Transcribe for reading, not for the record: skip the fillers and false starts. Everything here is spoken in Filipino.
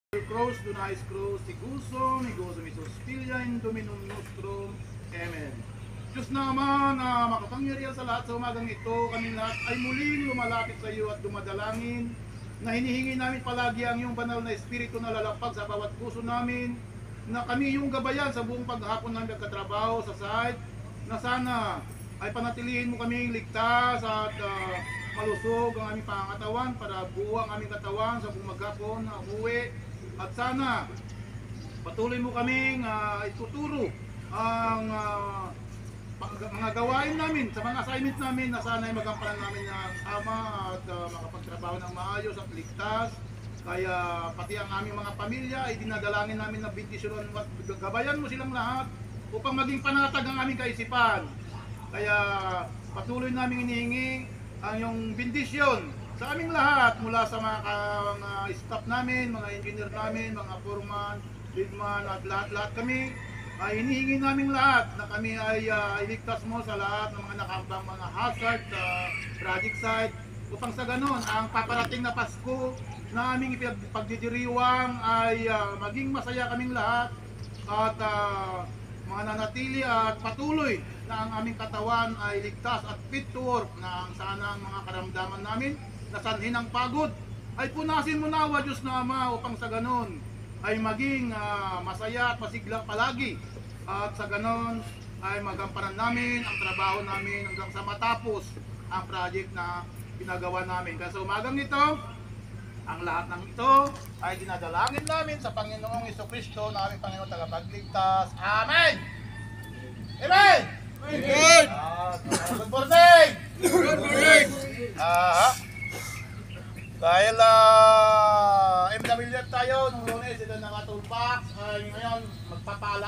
Cross, Dunais Cross, Tiguso, Migoso, Misospilia, Indominum Nostrum. Amen. Diyos naman na makapangyarihan sa lahat sa umagang ito, kami lahat ay muling lumalapit sa iyo at dumadalangin na hinihingi namin palagi ang iyong banal na espiritu na lalapag sa bawat puso namin, na kami yung gabayan sa buong paghapon ng nagkatrabaho sa site, na sana ay panatilihin mo kaming ligtas at malusog ang aming pangangatawan para buo ang aming katawan sa buong maghapon na umuwi. At sana patuloy mo kaming ituturo ang mga gawain namin, sa mga assignment namin, na sana ay magampanan namin ng tama at makapagtrabaho ng maayos at ligtas. Kaya pati ang aming mga pamilya ay dinadalangin namin na bendisyon at gabayan mo silang lahat upang maging panatag ang aming kaisipan. Kaya patuloy namin hinihingi ang iyong bendisyon sa aming lahat, mula sa mga staff namin, mga engineer namin, mga foreman, leadman at lahat-lahat kami. Ay hinihingi namin lahat na kami ay iligtas mo sa lahat ng mga nakambang mga hazard sa project site, upang sa ganon ang paparating na Pasko na aming pagdidiriwang ay maging masaya kaming lahat at mga nanatili at patuloy na ang aming katawan ay ligtas at fit to work, na ang sana ang mga karamdaman namin na sanhin ng pagod ay punasin mo nawa, Diyos na Ama, upang sa ganon ay maging masaya at masigla palagi, at sa ganon ay magampanan namin ang trabaho namin hanggang sa matapos ang project na ginagawa namin. Kaya sa umagang ito, ang lahat ng ito ay dinadalangin namin sa Panginoong Jesucristo na aming Panginoon tagapagligtas. Amen! Amen! Amen! Good morning! Good morning! Dahil MWF tayo, nung lunes ito nakatulpak, ay ngayon magpapala